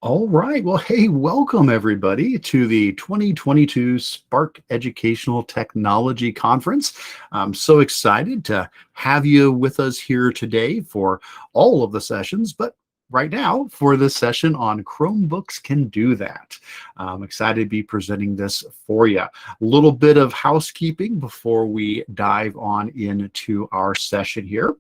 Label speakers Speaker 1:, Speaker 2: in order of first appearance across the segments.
Speaker 1: All right. Well, hey, welcome everybody to the 2022 Spark Educational Technology Conference. I'm so excited to have you with us here today for all of the sessions, but right now for this session on Chromebooks can do that. I'm excited to be presenting this for you. A little bit of housekeeping before we dive on into our session here.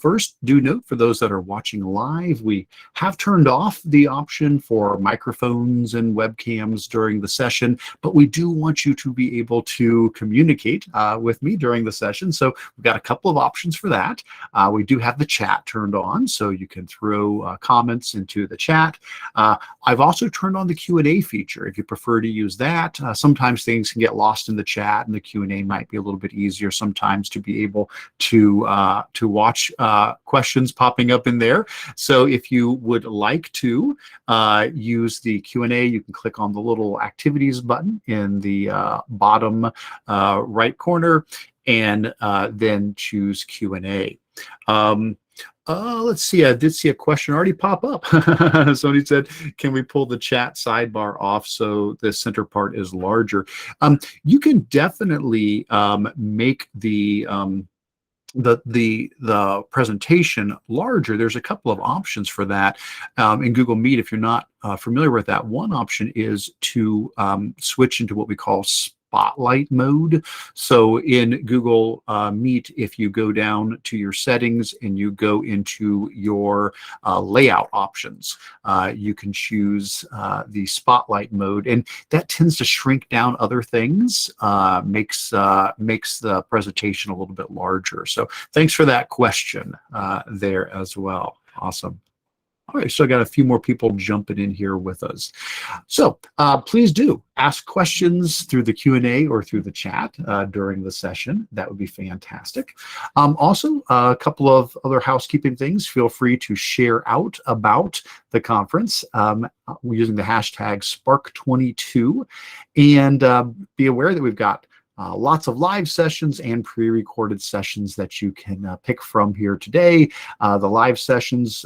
Speaker 1: First, do note for those that are watching live, we have turned off the option for microphones and webcams during the session, but we do want you to be able to communicate with me during the session. So we've got a couple of options for that. We do have the chat turned on, so you can throw comments into the chat. I've also turned on the Q&A feature if you prefer to use that. Sometimes things can get lost in the chat, and the Q&A might be a little bit easier sometimes to be able to watch questions popping up in there. So if you would like to use the Q&A, you can click on the little activities button in the bottom right corner and then choose Q&A. Let's see, I did see a question already pop up. Somebody said, can we pull the chat sidebar off so the center part is larger? You can definitely make the presentation larger. There's a couple of options for that in Google Meet. If you're not familiar with that, one option is to switch into what we call spotlight mode. So in Google Meet, if you go down to your settings and you go into your layout options, you can choose the spotlight mode, and that tends to shrink down other things, makes the presentation a little bit larger. So thanks for that question there as well. Awesome. All right, so I got a few more people jumping in here with us. So please do ask questions through the Q&A or through the chat during the session. That would be fantastic. Also, a couple of other housekeeping things. Feel free to share out about the conference using the hashtag SPARCC22, and be aware that we've got lots of live sessions and pre-recorded sessions that you can pick from here today. The live sessions,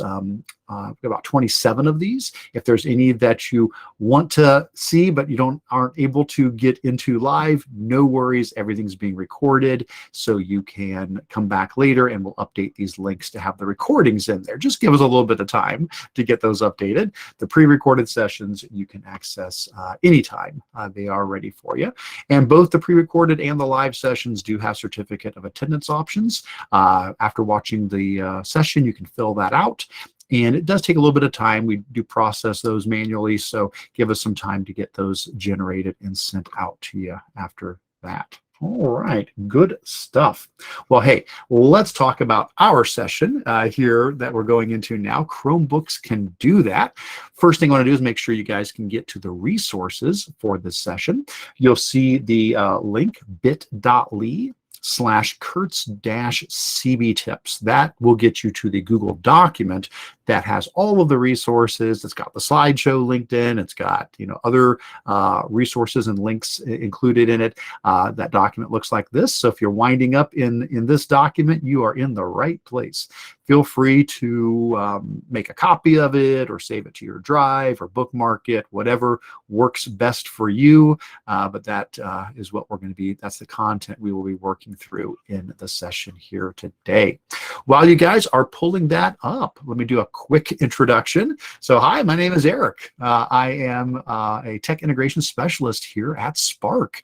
Speaker 1: about 27 of these. If there's any that you want to see but you aren't able to get into live, no worries. Everything's being recorded, so you can come back later and we'll update these links to have the recordings in there. Just give us a little bit of time to get those updated. The pre-recorded sessions you can access anytime. They are ready for you. And both the pre-recorded and the live sessions do have certificate of attendance options. After watching the session, you can fill that out. And it does take a little bit of time. We do process those manually, so give us some time to get those generated and sent out to you after that. All right, good stuff. Well, hey, let's talk about our session here that we're going into now. Chromebooks can do that. First thing I want to do is make sure you guys can get to the resources for this session. You'll see the link bit.ly/Kurtz-CB tips. That will get you to the Google document that has all of the resources. It's got the slideshow linked in. It's got other resources and links included in it. That document looks like this. So if you're winding up in this document, you are in the right place. Feel free to make a copy of it or save it to your drive or bookmark it, whatever works best for you. But that is what we're going to be, that's the content we will be working through in the session here today. While you guys are pulling that up, let me do a quick introduction. So hi, my name is Eric. I am a tech integration specialist here at SPARCC,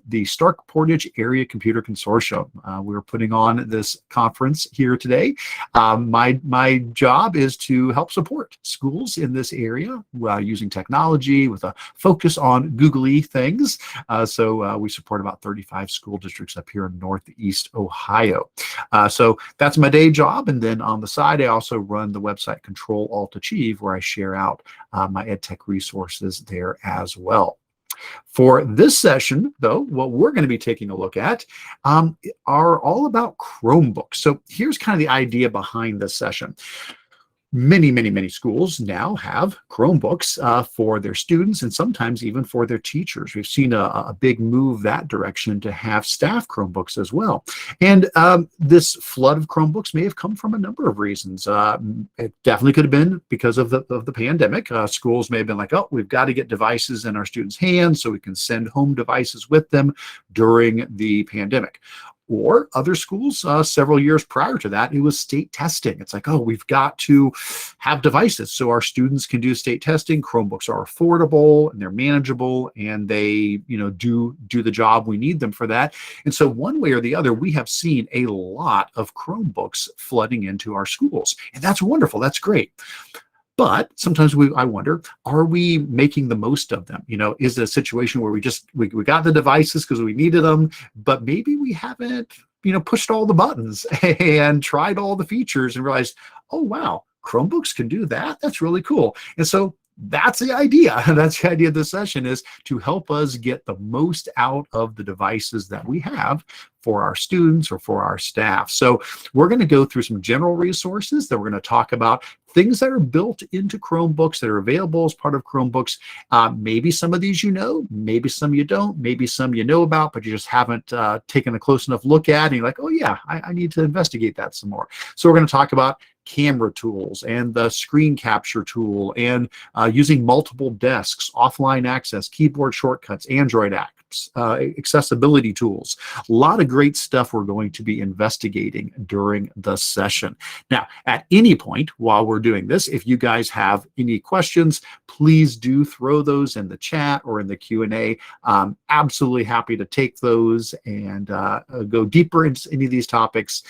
Speaker 1: the Stark Portage Area Computer Consortium. We're putting on this conference here today. My job is to help support schools in this area using technology with a focus on googly things. So we support about 35 school districts up here in Northeast Ohio. So that's my day job. And then on the side, I also run the website Control Alt Achieve, where I share out my EdTech resources there as well. For this session, though, what we're going to be taking a look at are all about Chromebooks. So here's kind of the idea behind this session. Many schools now have Chromebooks for their students and sometimes even for their teachers. We've seen a big move that direction to have staff Chromebooks as well. And this flood of Chromebooks may have come from a number of reasons. It definitely could have been because of the pandemic. Schools may have been like, oh, we've got to get devices in our students' hands so we can send home devices with them during the pandemic. Or other schools, several years prior to that, it was state testing. It's like, oh, we've got to have devices so our students can do state testing. Chromebooks are affordable and they're manageable, and they, do the job we need them for that. And so one way or the other, we have seen a lot of Chromebooks flooding into our schools, and that's wonderful. That's great. But sometimes I wonder, are we making the most of them? Is it a situation where we got the devices because we needed them, but maybe we haven't, pushed all the buttons and tried all the features and realized, oh, wow, Chromebooks can do that? That's really cool. And so that's the idea. That's the idea of this session, is to help us get the most out of the devices that we have for our students or for our staff. So we're going to go through some general resources that we're going to talk about, things that are built into Chromebooks that are available as part of Chromebooks. Maybe some of these maybe some you don't, maybe some you know about, but you just haven't taken a close enough look at, and you're like, oh yeah, I need to investigate that some more. So we're going to talk about camera tools and the screen capture tool, and using multiple desks, offline access, keyboard shortcuts, Android apps, accessibility tools. A lot of great stuff we're going to be investigating during the session. Now, at any point while we're doing this, if you guys have any questions, please do throw those in the chat or in the Q&A. Absolutely happy to take those and go deeper into any of these topics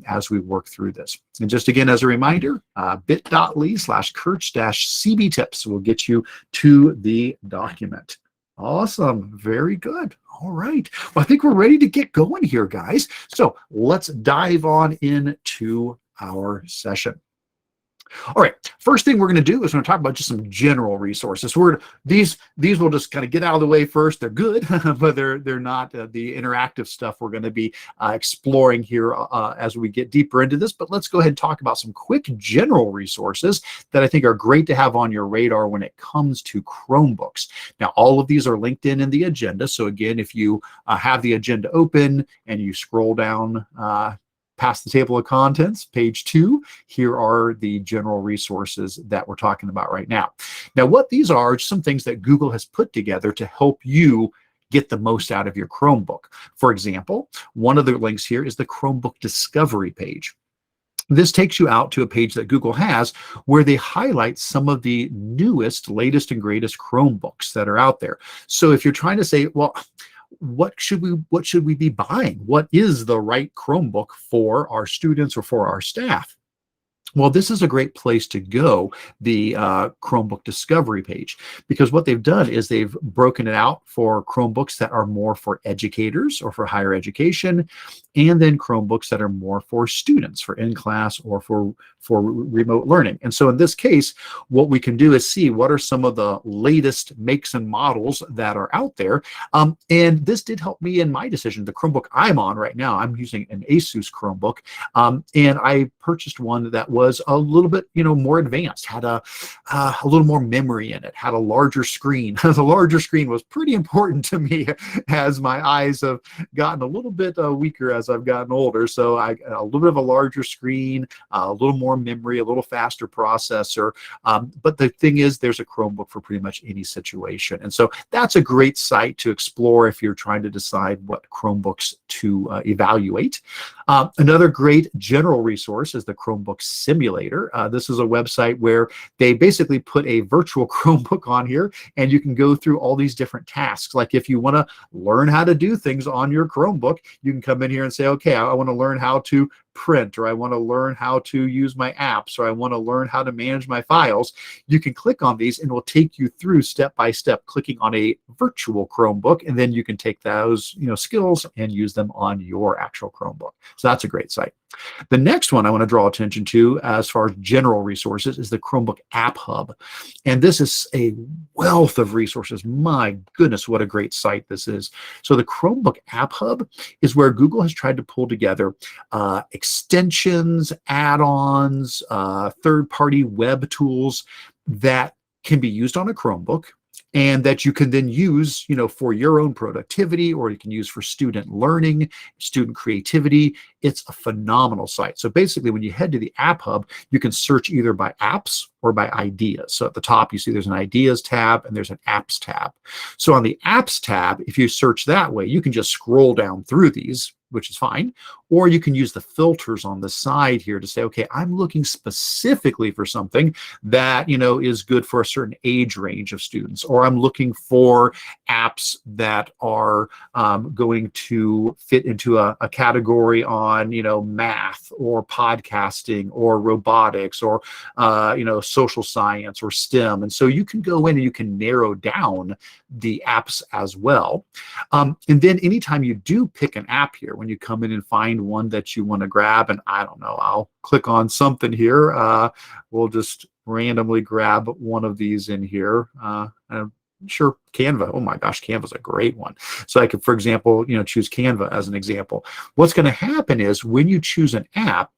Speaker 1: as we work through this. And just again, as a reminder, bit.ly/Kirch-CB-tips will get you to the document. Awesome. Very good. All right. Well, I think we're ready to get going here, guys. So let's dive on into our session. All right, first thing we're going to do is we're going to talk about just some general resources. These will just kind of get out of the way first. They're good, but they're not the interactive stuff we're going to be exploring here as we get deeper into this. But let's go ahead and talk about some quick general resources that I think are great to have on your radar when it comes to Chromebooks. Now, all of these are linked in the agenda. So again, if you have the agenda open and you scroll down past the table of contents, page 2, here are the general resources that we're talking about right now. Now, what these are some things that Google has put together to help you get the most out of your Chromebook. For example, one of the links here is the Chromebook Discovery page. This takes you out to a page that Google has where they highlight some of the newest, latest, and greatest Chromebooks that are out there. So if you're trying to say, well, what should we be buying? What is the right Chromebook for our students or for our staff? Well, this is a great place to go, the Chromebook Discovery page, because what they've done is they've broken it out for Chromebooks that are more for educators or for higher education, and then Chromebooks that are more for students, for in-class or for remote learning. And so in this case, what we can do is see what are some of the latest makes and models that are out there. And this did help me in my decision. The Chromebook I'm on right now, I'm using an Asus Chromebook, and I purchased one that was a little bit, more advanced, had a little more memory in it, had a larger screen. The larger screen was pretty important to me as my eyes have gotten a little bit weaker as I've gotten older. So a little bit of a larger screen, a little more memory, a little faster processor. But the thing is, there's a Chromebook for pretty much any situation. And so that's a great site to explore if you're trying to decide what Chromebooks to evaluate. Another great general resource is the Chromebook Simulator. This is a website where they basically put a virtual Chromebook on here, and you can go through all these different tasks. Like if you want to learn how to do things on your Chromebook, you can come in here and say, okay, I want to learn how to print, or I want to learn how to use my apps, or I want to learn how to manage my files. You can click on these and it will take you through step by step, clicking on a virtual Chromebook, and then you can take those skills and use them on your actual Chromebook. So that's a great site. The next one I want to draw attention to as far as general resources is the Chromebook App Hub. And this is a wealth of resources. My goodness, what a great site this is. So the Chromebook App Hub is where Google has tried to pull together extensions, add-ons, third-party web tools that can be used on a Chromebook, and that you can then use, for your own productivity, or you can use for student learning, student creativity. It's a phenomenal site. So basically, when you head to the App Hub, you can search either by apps or by ideas. So at the top, you see there's an Ideas tab and there's an Apps tab. So on the Apps tab, if you search that way, you can just scroll down through these, which is fine. Or you can use the filters on the side here to say, okay, I'm looking specifically for something that, is good for a certain age range of students, or I'm looking for apps that are going to fit into a category on, math or podcasting or robotics or, social science or STEM. And so you can go in and you can narrow down the apps as well. And then anytime you do pick an app here, when you come in and find one that you want to grab, and I don't know, I'll click on something here. We'll just randomly grab one of these in here. Sure, Canva. Oh my gosh, Canva's a great one. So I could, for example, choose Canva as an example. What's going to happen is when you choose an app,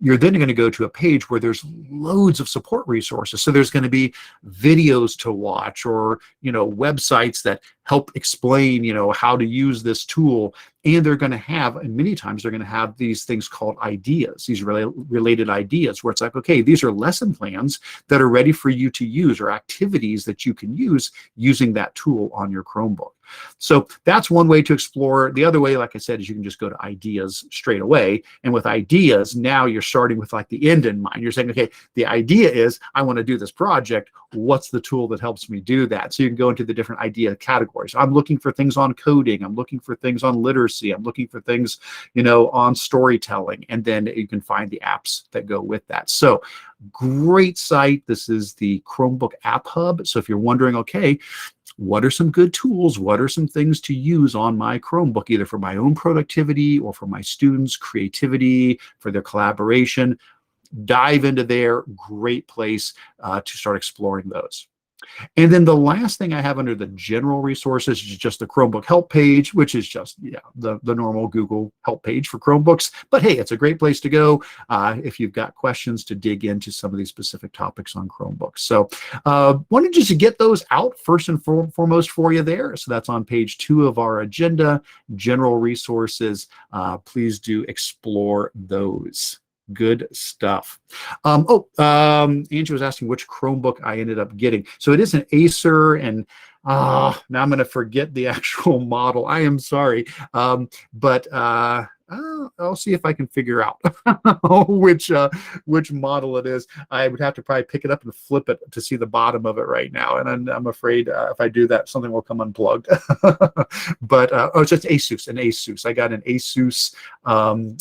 Speaker 1: you're then going to go to a page where there's loads of support resources. So there's going to be videos to watch, or, websites that help explain, how to use this tool. And they're going to have, and many times they're going to have these things called ideas, these related ideas, where it's like, okay, these are lesson plans that are ready for you to use, or activities that you can use using that tool on your Chromebook. So that's one way to explore. The other way, like I said, is you can just go to ideas straight away. And with ideas, now you're starting with like the end in mind. You're saying, okay, the idea is I want to do this project. What's the tool that helps me do that? So you can go into the different idea categories. I'm looking for things on coding. I'm looking for things on literacy. I'm looking for things, on storytelling. And then you can find the apps that go with that. So great site. This is the Chromebook App Hub. So if you're wondering, okay, what are some good tools? What are some things to use on my Chromebook, either for my own productivity or for my students' creativity, for their collaboration? Dive into there. Great place to start exploring those. And then the last thing I have under the general resources is just the Chromebook help page, which is just the normal Google help page for Chromebooks. But hey, it's a great place to go if you've got questions to dig into some of these specific topics on Chromebooks. So wanted just to get those out first and foremost for you there. So that's on page 2 of our agenda, general resources. Please do explore those. Good stuff. Angie was asking which Chromebook I ended up getting. So it is an Acer, and now I'm going to forget the actual model. I am sorry. But I'll see if I can figure out which model it is. I would have to probably pick it up and flip it to see the bottom of it right now. And I'm afraid if I do that, something will come unplugged. But it's just an Asus. I got an Asus,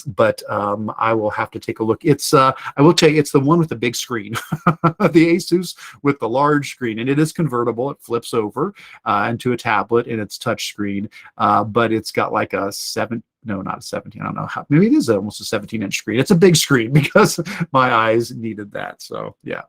Speaker 1: but I will have to take a look. It's I will tell you, it's the one with the big screen, the Asus with the large screen, and it is convertible. It flips over into a tablet, and it's touch screen, but it's got like a 17, I don't know how, maybe it is almost a 17-inch screen. It's a big screen because my eyes needed that. So yeah.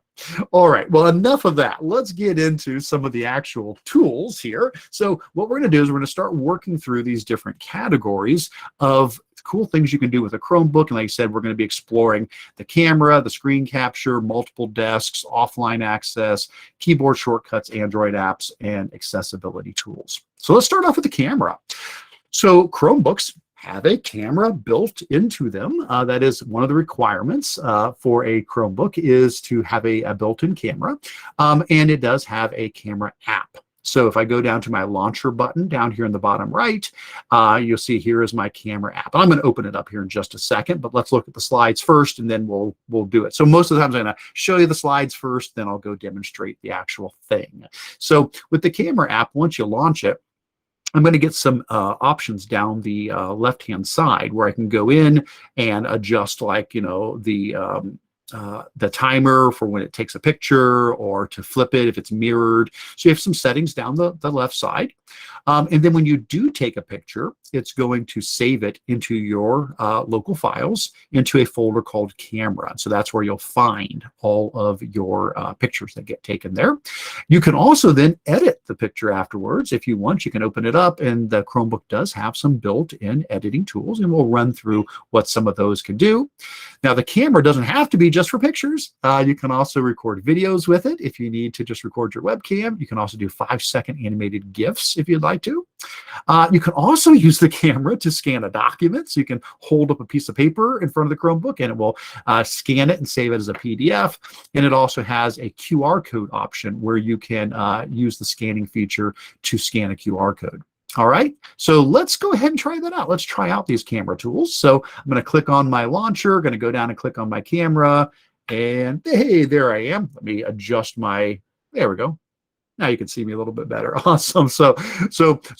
Speaker 1: All right. Well, enough of that. Let's get into some of the actual tools here. So what we're going to do is we're going to start working through these different categories of cool things you can do with a Chromebook. And like I said, we're going to be exploring the camera, the screen capture, multiple desks, offline access, keyboard shortcuts, Android apps, and accessibility tools. So let's start off with the camera. So Chromebooks have a camera built into them. That is one of the requirements for a Chromebook, is to have a built-in camera. And it does have a camera app. So if I go down to my launcher button down here in the bottom right, you'll see here is my camera app. I'm going to open it up here in just a second, but let's look at the slides first, and then we'll do it. So most of the times I'm going to show you the slides first, then I'll go demonstrate the actual thing. So with the camera app, once you launch it, I'm going to get some options down the left-hand side where I can go in and adjust, like, the the timer for when it takes a picture, or to flip it if it's mirrored. So you have some settings down the left side. And then when you do take a picture, it's going to save it into your local files into a folder called camera. So that's where you'll find all of your pictures that get taken there. You can also then edit the picture afterwards. If you want, you can open it up, and the Chromebook does have some built-in editing tools, and we'll run through what some of those can do. Now, the camera doesn't have to be just for pictures. You can also record videos with it if you need to just record your webcam. You can also do 5-second animated GIFs if you'd like to. You can also use the camera to scan a document. So you can hold up a piece of paper in front of the Chromebook, and it will scan it and save it as a PDF. And it also has a QR code option where you can use the scanning feature to scan a QR code. All right, so let's go ahead and try that out. Let's try out these camera tools. So I'm going to click on my launcher, going to go down and click on my camera, and hey, there I am. Let me adjust my, there we go. Now you can see me a little bit better. Awesome. So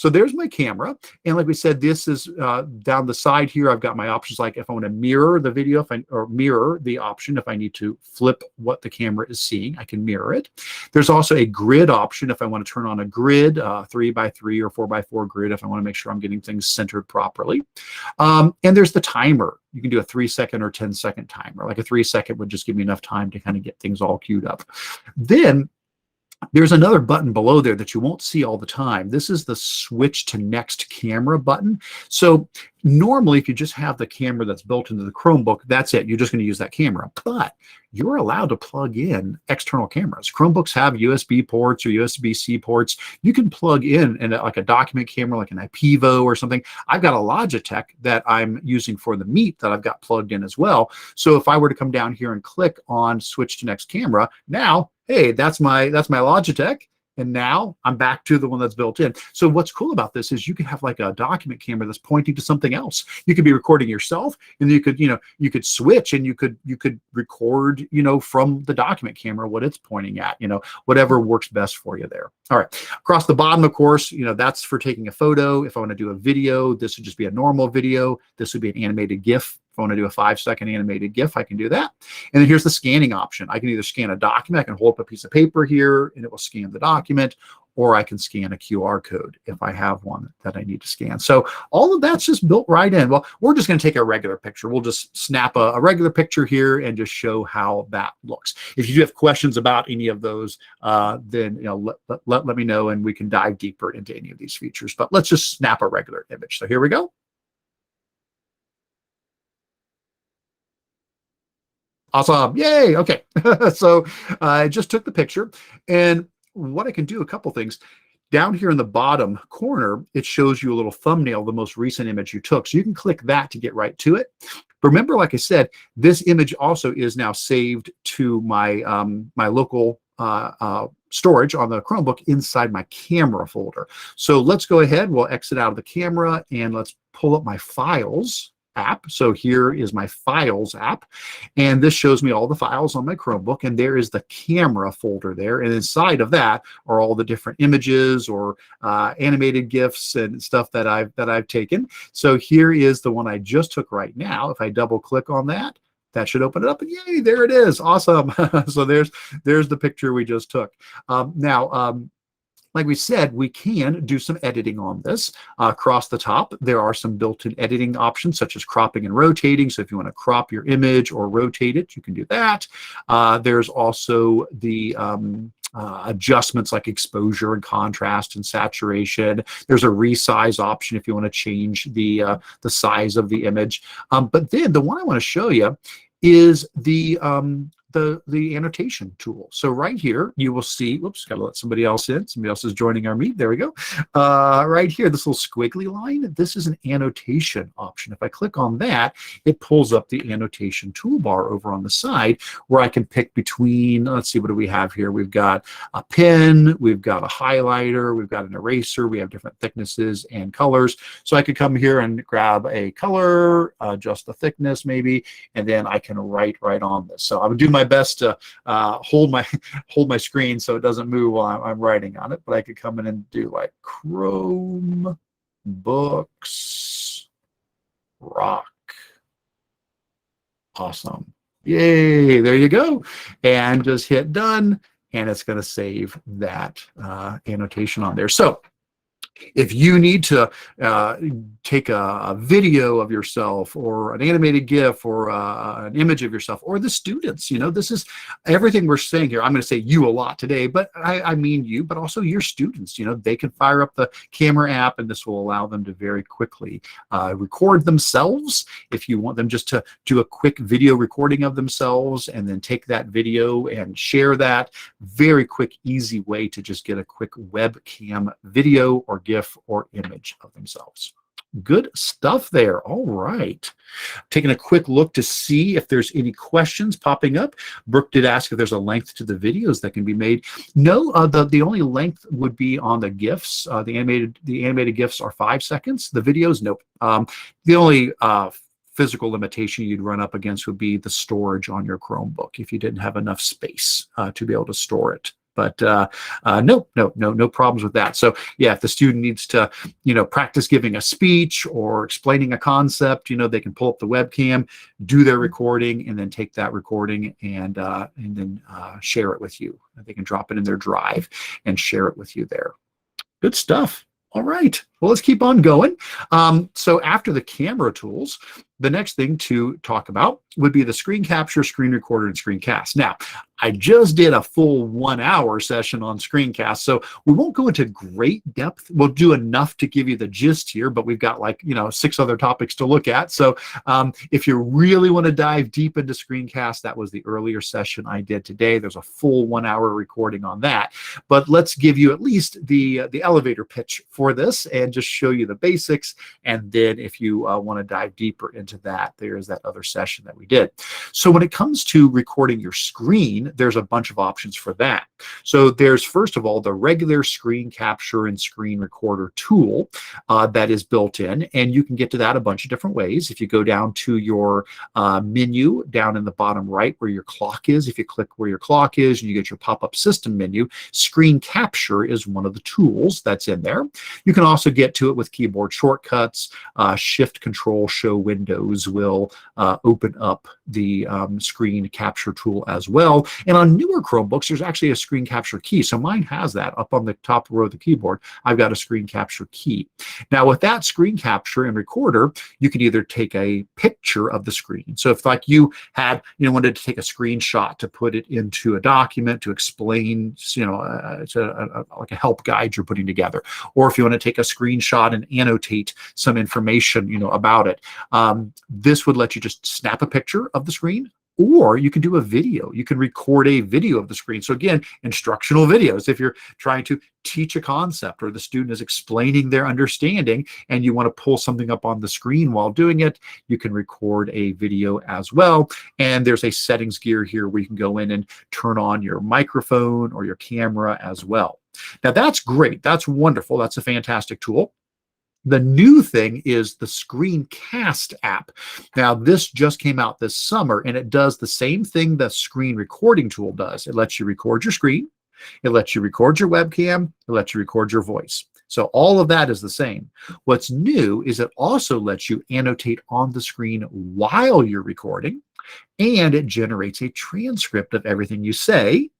Speaker 1: there's my camera. And like we said, this is down the side here. I've got my options, like if I want to mirror the video, or mirror the option, if I need to flip what the camera is seeing, I can mirror it. There's also a grid option if I want to turn on a grid, 3x3 or 4x4 grid, if I want to make sure I'm getting things centered properly. And there's the timer. You can do a 3-second or 10-second timer. Like a 3-second would just give me enough time to kind of get things all queued up. Then there's another button below there that you won't see all the time. This is the switch to next camera button. So normally, if you just have the camera that's built into the Chromebook, that's it. You're just going to use that camera. But you're allowed to plug in external cameras. Chromebooks have USB ports or USB-C ports. You can plug in like a document camera, like an IPEVO or something. I've got a Logitech that I'm using for the Meet that I've got plugged in as well. So if I were to come down here and click on switch to next camera, now, hey, that's my Logitech. And now I'm back to the one that's built in. So what's cool about this is you can have like a document camera that's pointing to something else. You could be recording yourself, and you could switch, and you could record, from the document camera what it's pointing at, whatever works best for you there. All right. Across the bottom, of course, that's for taking a photo. If I want to do a video, this would just be a normal video. This would be an animated GIF. If I want to do a 5-second animated GIF, I can do that. And then here's the scanning option. I can either scan a document, I can hold up a piece of paper here and it will scan the document, or I can scan a QR code if I have one that I need to scan. So all of that's just built right in. Well, we're just going to take a regular picture. We'll just snap a regular picture here and just show how that looks. If you do have questions about any of those, then let me know, and we can dive deeper into any of these features. But let's just snap a regular image. So here we go. Awesome. Yay. Okay. So I just took the picture, and what I can do, a couple things. Down here in the bottom corner, it shows you a little thumbnail, the most recent image you took. So you can click that to get right to it. Remember, like I said, this image also is now saved to my my local storage on the Chromebook inside my camera folder. So let's go ahead. We'll exit out of the camera, and let's pull up my files app. So here is my Files app, and this shows me all the files on my Chromebook, and there is the camera folder there, and inside of that are all the different images or animated GIFs and stuff that I've taken. So here is the one I just took right now. If I double click on that, that should open it up, and yay, there it is. Awesome. So there's the picture we just took. Like we said, we can do some editing on this. Across the top, there are some built-in editing options, such as cropping and rotating. So if you want to crop your image or rotate it, you can do that. There's also the adjustments like exposure and contrast and saturation. There's a resize option if you want to change the size of the image. But then the one I want to show you is the annotation tool. So right here, you will see, whoops, got to let somebody else in. Somebody else is joining our meet. There we go. Right here, this little squiggly line, this is an annotation option. If I click on that, it pulls up the annotation toolbar over on the side where I can pick between, let's see, what do we have here? We've got a pen, we've got a highlighter, we've got an eraser, we have different thicknesses and colors. So I could come here and grab a color, adjust the thickness maybe, and then I can write right on this. So I would do my best to hold my screen so it doesn't move while I'm writing on it, but I could come in and do like Chromebooks rock. Awesome. Yay, there you go. And just hit done, and it's going to save that annotation on there. So if you need to take a video of yourself or an animated GIF or an image of yourself or the students, this is everything we're saying here. I'm going to say you a lot today, but I mean you, but also your students. They can fire up the camera app, and this will allow them to very quickly record themselves. If you want them just to do a quick video recording of themselves and then take that video and share that, very quick, easy way to just get a quick webcam video or GIF or image of themselves. Good stuff there. All right. Taking a quick look to see if there's any questions popping up. Brooke did ask if there's a length to the videos that can be made. No, the only length would be on the GIFs. The animated GIFs are 5 seconds. The videos, nope. The only physical limitation you'd run up against would be the storage on your Chromebook if you didn't have enough space to be able to store it. But no problems with that. So yeah, if the student needs to, practice giving a speech or explaining a concept, they can pull up the webcam, do their recording, and then take that recording and then share it with you. They can drop it in their drive and share it with you there. Good stuff. All right, well, let's keep on going. So after the camera tools, the next thing to talk about would be the screen capture, screen recorder, and screencast. Now, I just did a full 1-hour session on screencast, so we won't go into great depth. We'll do enough to give you the gist here, but we've got 6 other topics to look at. So if you really want to dive deep into screencast, that was the earlier session I did today. There's a full 1-hour recording on that. But let's give you at least the elevator pitch for this and just show you the basics. And then if you want to dive deeper into that, there's that other session that we did. So when it comes to recording your screen, there's a bunch of options for that. So there's, first of all, the regular screen capture and screen recorder tool that is built in, and you can get to that a bunch of different ways. If you go down to your menu down in the bottom right where your clock is, if you click where your clock is and you get your pop-up system menu, screen capture is one of the tools that's in there. You can also get to it with keyboard shortcuts. Shift Control Show Windows will open up the screen capture tool as well. And on newer Chromebooks, there's actually a screen capture key. So mine has that up on the top row of the keyboard. I've got a screen capture key. Now with that screen capture and recorder, you can either take a picture of the screen. So if you had, wanted to take a screenshot to put it into a document to explain, it's like a help guide you're putting together. Or if you want to take a screenshot and annotate some information, about it, this would let you just snap a picture of the screen, or you can do a video. You can record a video of the screen. So again, instructional videos. If you're trying to teach a concept or the student is explaining their understanding and you want to pull something up on the screen while doing it, you can record a video as well. And there's a settings gear here where you can go in and turn on your microphone or your camera as well. Now that's great. That's wonderful. That's a fantastic tool. The new thing is the Screencast app. Now, this just came out this summer, and it does the same thing the screen recording tool does. It lets you record your screen. It lets you record your webcam. It lets you record your voice. So all of that is the same. What's new is it also lets you annotate on the screen while you're recording, and it generates a transcript of everything you say.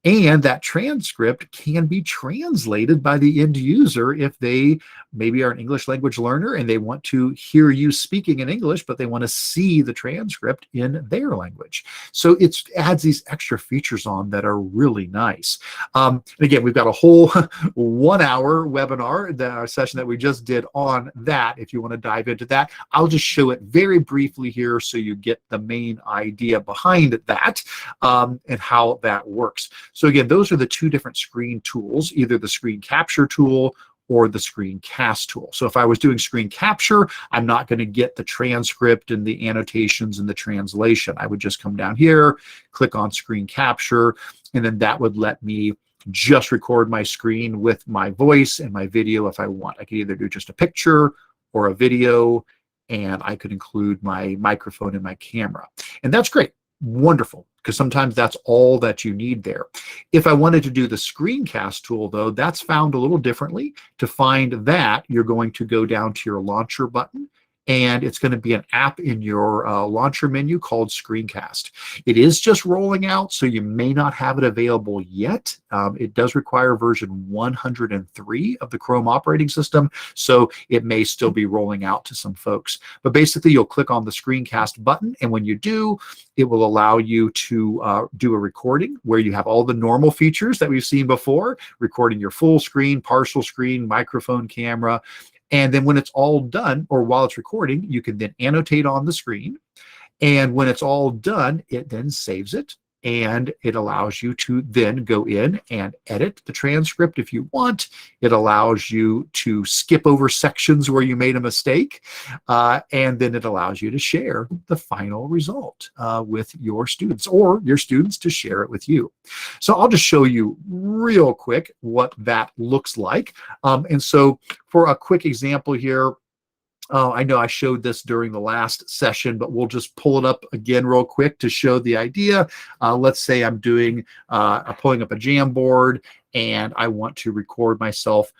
Speaker 1: And that transcript can be translated by the end user if they maybe are an English language learner and they want to hear you speaking in English, but they want to see the transcript in their language. So it adds these extra features on that are really nice. And again, we've got a whole 1-hour webinar, the session that we just did on that. If you want to dive into that, I'll just show it very briefly here so you get the main idea behind that and how that works. So again, those are the 2 different screen tools, either the screen capture tool or the screencast tool. So if I was doing screen capture, I'm not going to get the transcript and the annotations and the translation. I would just come down here, click on screen capture, and then that would let me just record my screen with my voice and my video if I want. I could either do just a picture or a video, and I could include my microphone and my camera. And that's great. Wonderful, because sometimes that's all that you need there. If I wanted to do the screencast tool, though, that's found a little differently. To find that, you're going to go down to your launcher button and it's going to be an app in your launcher menu called Screencast. It is just rolling out, so you may not have it available yet. It does require version 103 of the Chrome operating system, so it may still be rolling out to some folks. But basically, you'll click on the Screencast button, and when you do, it will allow you to do a recording where you have all the normal features that we've seen before, recording your full screen, partial screen, microphone, camera. And then when it's all done, or while it's recording, you can then annotate on the screen. And when it's all done, it then saves it. And it allows you to then go in and edit the transcript if you want. It allows you to skip over sections where you made a mistake. And then it allows you to share the final result with your students, or your students to share it with you. So I'll just show you real quick what that looks like. And so for a quick example here, I know I showed this during the last session, but we'll just pull it up again real quick to show the idea. Let's say I'm doing, pulling up a Jamboard, and I want to record myself,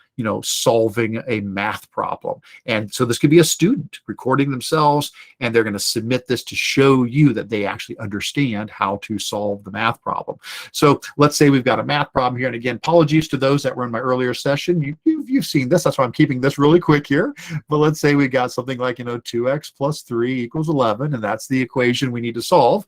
Speaker 1: solving a math problem. And so this could be a student recording themselves, and they're going to submit this to show you that they actually understand how to solve the math problem. So let's say we've got a math problem here. And again, apologies to those that were in my earlier session. You've seen this. That's why I'm keeping this really quick here. But let's say we got something like, 2x plus 3 equals 11, and that's the equation we need to solve.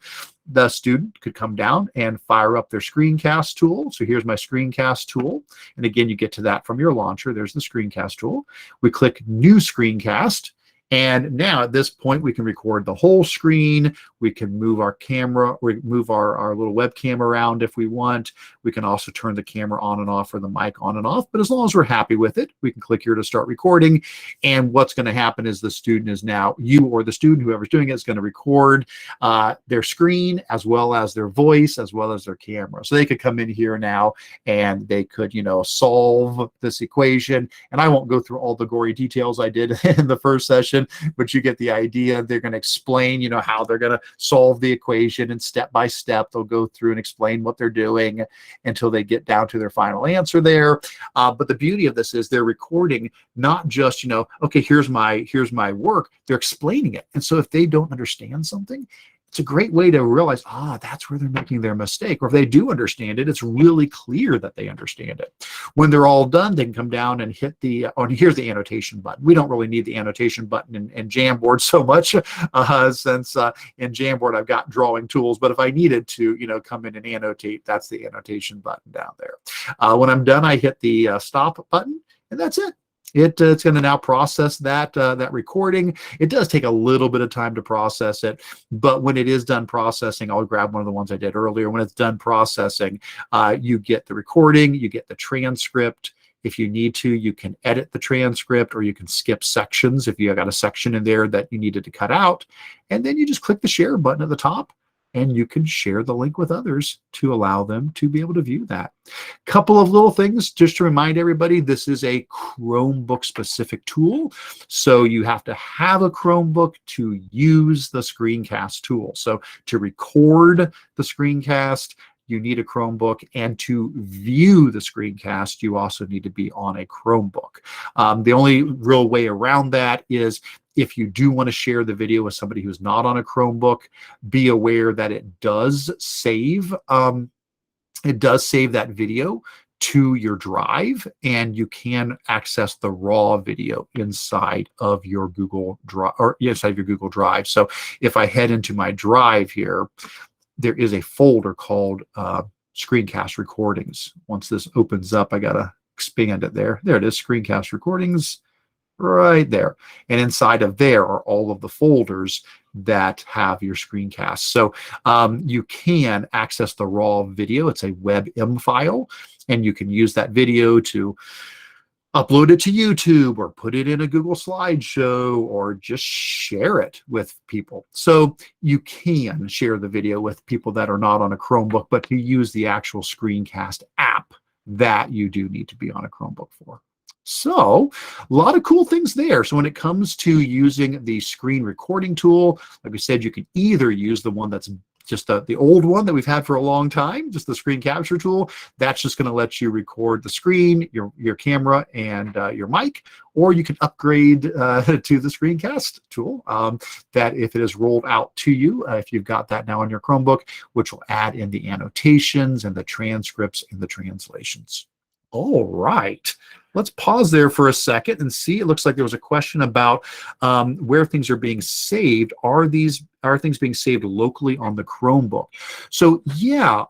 Speaker 1: The student could come down and fire up their screencast tool. So here's my screencast tool. And again, you get to that from your launcher. There's the screencast tool. We click new screencast. And now at this point, we can record the whole screen. We can move our camera, or move our little webcam around if we want. We can also turn the camera on and off, or the mic on and off. But as long as we're happy with it, we can click here to start recording. And what's going to happen is the student is now, you or the student, whoever's doing it, is going to record their screen, as well as their voice, as well as their camera. So they could come in here now, and they could, solve this equation. And I won't go through all the gory details I did in the first session, but you get the idea. They're going to explain, how they're going to solve the equation, and step by step, they'll go through and explain what they're doing until they get down to their final answer there. But the beauty of this is they're recording not just, okay, here's my work. They're explaining it. And so if they don't understand something, it's a great way to realize, that's where they're making their mistake. Or if they do understand it, it's really clear that they understand it. When they're all done, they can come down and hit the, here's the annotation button. We don't really need the annotation button in Jamboard so much, since in Jamboard I've got drawing tools. But if I needed to, come in and annotate, that's the annotation button down there. When I'm done, I hit the stop button, and that's it. It's going to now process that recording. It does take a little bit of time to process it, but when it is done processing, I'll grab one of the ones I did earlier. When it's done processing, you get the recording, you get the transcript. If you need to, you can edit the transcript, or you can skip sections if you got a section in there that you needed to cut out. And then you just click the share button at the top, and you can share the link with others to allow them to be able to view that. Couple of little things just to remind everybody, this is a Chromebook specific tool. So you have to have a Chromebook to use the screencast tool. So to record the screencast, you need a Chromebook, and to view the screencast, you also need to be on a Chromebook. The only real way around that is, if you do want to share the video with somebody who's not on a Chromebook, be aware that it does save that video to your drive, and you can access the raw video inside of your Google Drive, or inside your Google Drive. So if I head into my drive here, there is a folder called Screencast Recordings. Once this opens up, I gotta expand it there. There it is, Screencast Recordings, right there. And inside of there are all of the folders that have your screencast. So you can access the raw video. It's a WebM file, and you can use that video to upload it to YouTube, or put it in a Google slideshow, or just share it with people. So you can share the video with people that are not on a Chromebook, but to use the actual screencast app, that you do need to be on a Chromebook for. So a lot of cool things there. So when it comes to using the screen recording tool, like we said, you can either use the one that's just the old one that we've had for a long time, just the screen capture tool. That's just going to let you record the screen, your camera, and your mic. Or you can upgrade to the screencast tool that if it is rolled out to you, if you've got that now on your Chromebook, which will add in the annotations and the transcripts and the translations. All right. Let's pause there for a second and see. It looks like there was a question about where things are being saved. Are things being saved locally on the Chromebook? So yeah,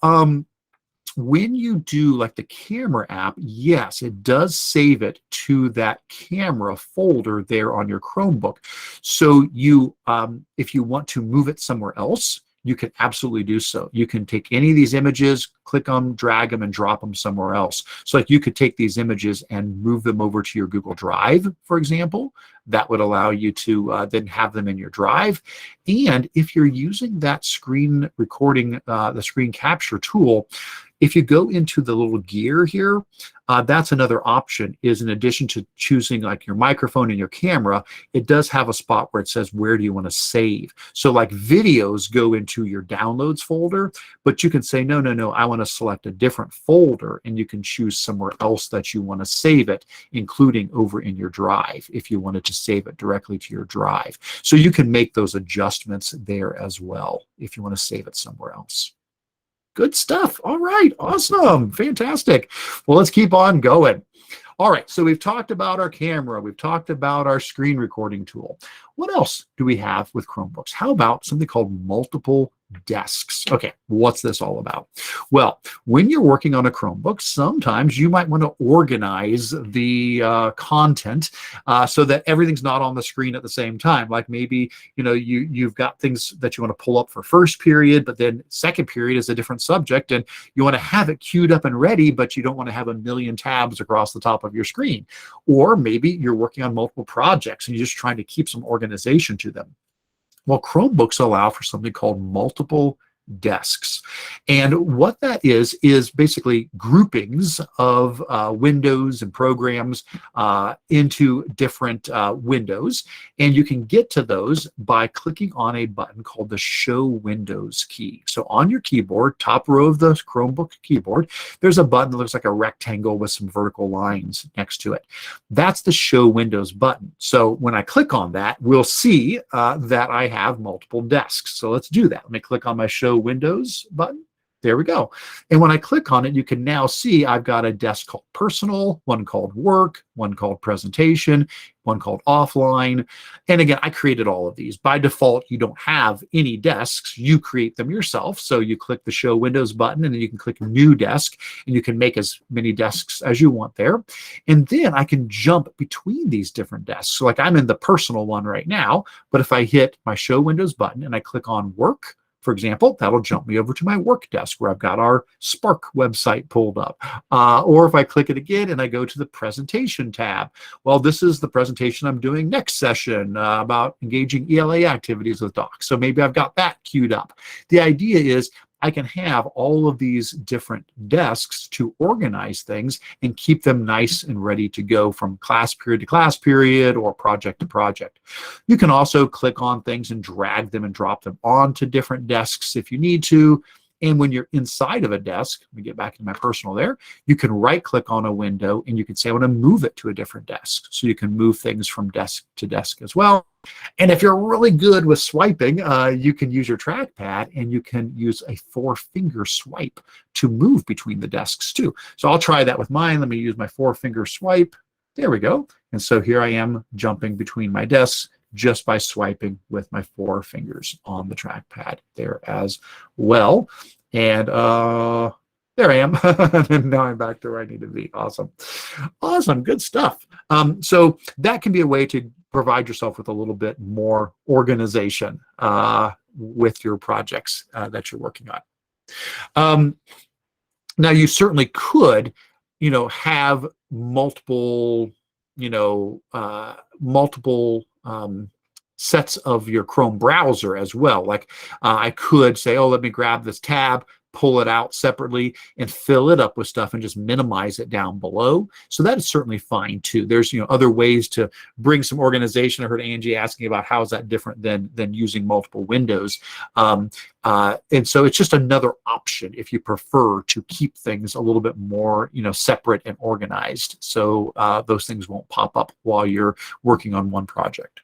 Speaker 1: when you do like the camera app, yes, it does save it to that camera folder there on your Chromebook. So you, if you want to move it somewhere else, you can absolutely do so. You can take any of these images, click them, drag them, and drop them somewhere else. So like you could take these images and move them over to your Google Drive, for example. That would allow you to then have them in your drive. And if you're using that screen recording, the screen capture tool, if you go into the little gear here, that's another option, is in addition to choosing like your microphone and your camera, it does have a spot where it says, where do you want to save? So like videos go into your downloads folder, but you can say, no, I want to select a different folder, and you can choose somewhere else that you want to save it, including over in your drive, if you wanted to save it directly to your drive. So you can make those adjustments there as well, if you want to save it somewhere else. Good stuff. All right. Awesome. Fantastic. Well, let's keep on going. All right. So we've talked about our camera. We've talked about our screen recording tool. What else do we have with Chromebooks? How about something called multiple desks? Okay, what's this all about? Well, when you're working on a Chromebook, sometimes you might want to organize the content so that everything's not on the screen at the same time. Like maybe, you know, you've got things that you want to pull up for first period, but then second period is a different subject, and you want to have it queued up and ready, but you don't want to have a million tabs across the top of your screen. Or maybe you're working on multiple projects and you're just trying to keep some organization to them. Well, Chromebooks allow for something called multiple desks. And what that is basically groupings of windows and programs into different windows. And you can get to those by clicking on a button called the Show Windows key. So on your keyboard, top row of the Chromebook keyboard, there's a button that looks like a rectangle with some vertical lines next to it. That's the Show Windows button. So when I click on that, we'll see that I have multiple desks. So let's do that. Let me click on my Show Windows button. There we go. And when I click on it, you can now see I've got a desk called Personal, one called Work, one called Presentation, one called Offline. And again, I created all of these. By default, you don't have any desks. You create them yourself. So you click the Show Windows button, and then you can click New Desk, and you can make as many desks as you want there. And then I can jump between these different desks. So like I'm in the Personal one right now, but if I hit my Show Windows button and I click on Work, for example, that'll jump me over to my work desk where I've got our SPARCC website pulled up. Or if I click it again and I go to the Presentation tab, well, this is the presentation I'm doing next session about engaging ELA activities with docs. So maybe I've got that queued up. The idea is I can have all of these different desks to organize things and keep them nice and ready to go from class period to class period or project to project. You can also click on things and drag them and drop them onto different desks if you need to. And when you're inside of a desk, let me get back into my Personal there, you can right click on a window and you can say, I want to move it to a different desk. So you can move things from desk to desk as well. And if you're really good with swiping, you can use your trackpad and you can use a 4-finger swipe to move between the desks too. So I'll try that with mine. Let me use my 4-finger swipe. There we go. And so here I am jumping between my desks just by swiping with my 4 fingers on the trackpad there as well. And there I am. And now I'm back to where I need to be. Awesome. Awesome. Good stuff. So that can be a way to provide yourself with a little bit more organization with your projects that you're working on. Now, you certainly could, you know, have multiple, you know, sets of your Chrome browser as well. Like I could say, oh, let me grab this tab, pull it out separately and fill it up with stuff and just minimize it down below. So that is certainly fine too. There's other ways to bring some organization. I heard Angie asking about how is that different than using multiple windows. And so it's just another option if you prefer to keep things a little bit more separate and organized, so those things won't pop up while you're working on one project.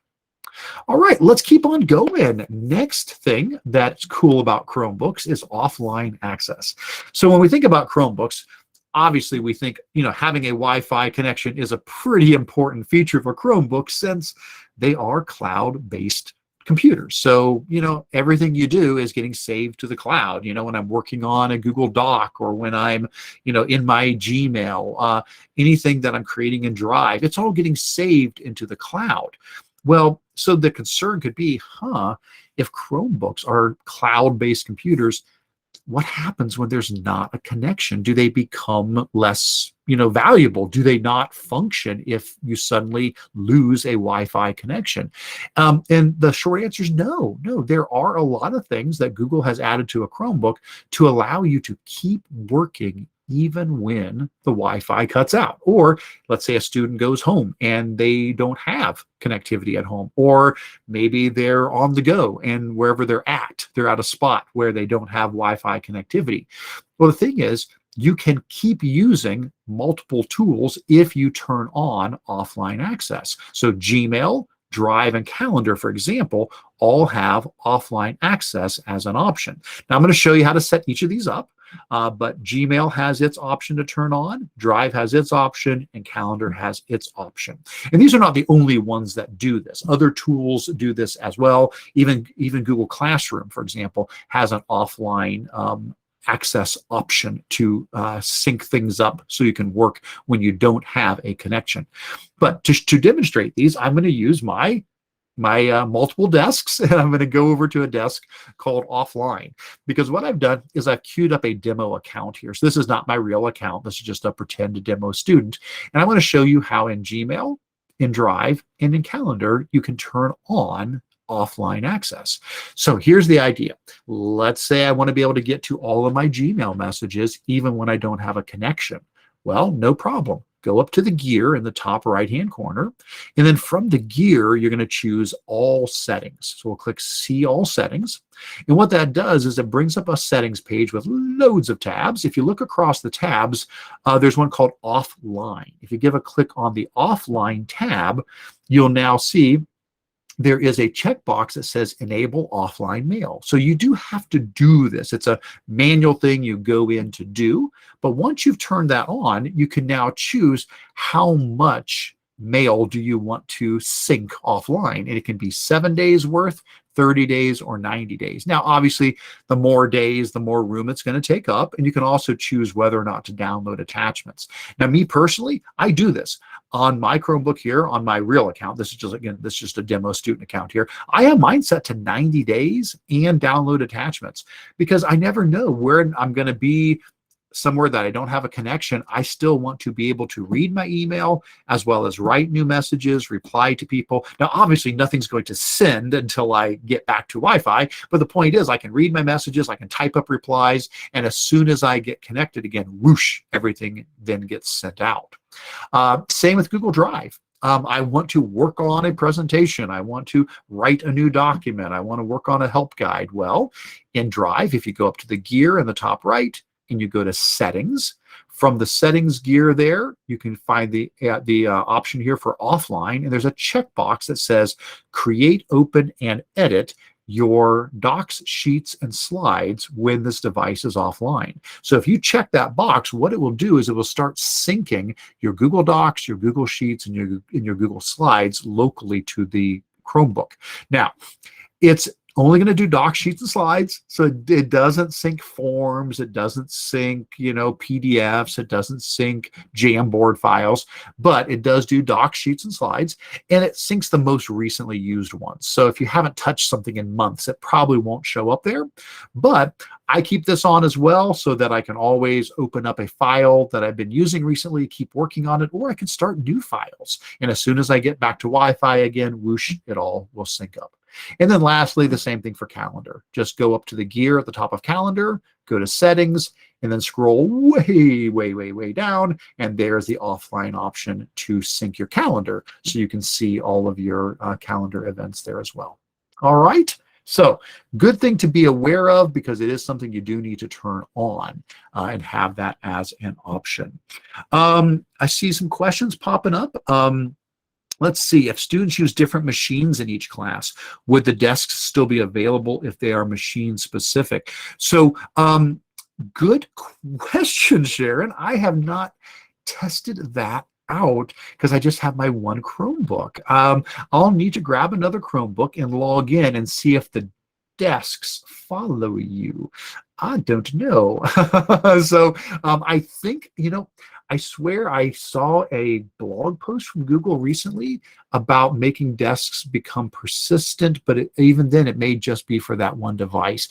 Speaker 1: All right, let's keep on going. Next thing that's cool about Chromebooks is offline access. So when we think about Chromebooks, obviously we think having a Wi-Fi connection is a pretty important feature for Chromebooks, since they are cloud-based computers. So everything you do is getting saved to the cloud. When I'm working on a Google Doc, or when I'm in my Gmail, anything that I'm creating in Drive, it's all getting saved into the cloud. Well, so the concern could be, if Chromebooks are cloud-based computers, what happens when there's not a connection? Do they become less, valuable? Do they not function if you suddenly lose a Wi-Fi connection? And the short answer is no. There are a lot of things that Google has added to a Chromebook to allow you to keep working even when the Wi-Fi cuts out. Or let's say a student goes home and they don't have connectivity at home, or maybe they're on the go and wherever they're at a spot where they don't have Wi-Fi connectivity. Well, the thing is, you can keep using multiple tools if you turn on offline access. So Gmail, Drive, and Calendar, for example, all have offline access as an option. Now I'm going to show you how to set each of these up. But Gmail has its option to turn on, Drive has its option, and Calendar has its option. And these are not the only ones that do this. Other tools do this as well. Even Google Classroom, for example, has an offline access option to sync things up so you can work when you don't have a connection. But to demonstrate these, I'm going to use my multiple desks, and I'm going to go over to a desk called Offline, because what I've done is I've queued up a demo account here. So this is not my real account. This is just a pretend demo student. And I want to show you how in Gmail, in Drive, and in Calendar, you can turn on offline access. So here's the idea. Let's say I want to be able to get to all of my Gmail messages even when I don't have a connection. Well, no problem. Go up to the gear in the top right-hand corner, and then from the gear, you're going to choose All Settings. So we'll click See All Settings, and what that does is it brings up a settings page with loads of tabs. If you look across the tabs, there's one called Offline. If you give a click on the Offline tab, you'll now see there is a checkbox that says Enable Offline Mail. So you do have to do this. It's a manual thing you go in to do. But once you've turned that on, you can now choose how much mail do you want to sync offline. And it can be 7 days worth, 30 days, or 90 days. Now, obviously, the more days, the more room it's going to take up. And you can also choose whether or not to download attachments. Now, me personally, I do this. On my Chromebook here, on my real account, this is just a demo student account here. I have mine set to 90 days and download attachments, because I never know where I'm going to be somewhere that I don't have a connection. I still want to be able to read my email as well as write new messages, reply to people. Now, obviously, nothing's going to send until I get back to Wi-Fi, but the point is I can read my messages, I can type up replies, and as soon as I get connected again, whoosh, everything then gets sent out. Same with Google Drive. I want to work on a presentation. I want to write a new document. I want to work on a help guide. Well, in Drive, if you go up to the gear in the top right and you go to Settings, from the Settings gear there, you can find the option here for Offline, and there's a checkbox that says Create, Open, and Edit your docs, sheets, and slides when this device is offline. So if you check that box, what it will do is it will start syncing your Google Docs, your Google Sheets, and your Google Slides locally to the Chromebook. Now, it's only going to do doc sheets and slides, so it doesn't sync forms, it doesn't sync PDFs, it doesn't sync Jamboard files, but it does do doc sheets and slides, and it syncs the most recently used ones. So if you haven't touched something in months, it probably won't show up there. But I keep this on as well so that I can always open up a file that I've been using recently, keep working on it, or I can start new files. And as soon as I get back to Wi-Fi again, whoosh, it all will sync up. And then lastly, the same thing for calendar. Just go up to the gear at the top of calendar, go to settings, and then scroll way down, and there's the offline option to sync your calendar, so you can see all of your calendar events there as well. All right, so good thing to be aware of, because it is something you do need to turn on and have that as an option. I see some questions popping up. Let's see, if students use different machines in each class, would the desks still be available if they are machine specific? So good question, Sharon. I have not tested that out because I just have my one Chromebook. I'll need to grab another Chromebook and log in and see if the desks follow you. I don't know. So I think, I swear I saw a blog post from Google recently about making desks become persistent, but even then it may just be for that one device.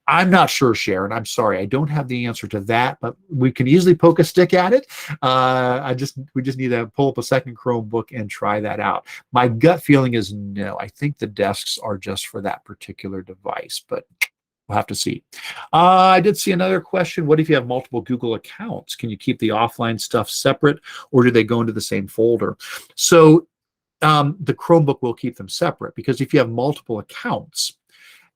Speaker 1: I'm not sure, Sharon. I'm sorry. I don't have the answer to that, but we can easily poke a stick at it. We just need to pull up a second Chromebook and try that out. My gut feeling is no. I think the desks are just for that particular device, but we'll have to see. I did see another question. What if you have multiple Google accounts? Can you keep the offline stuff separate, or do they go into the same folder? So the Chromebook will keep them separate, because if you have multiple accounts,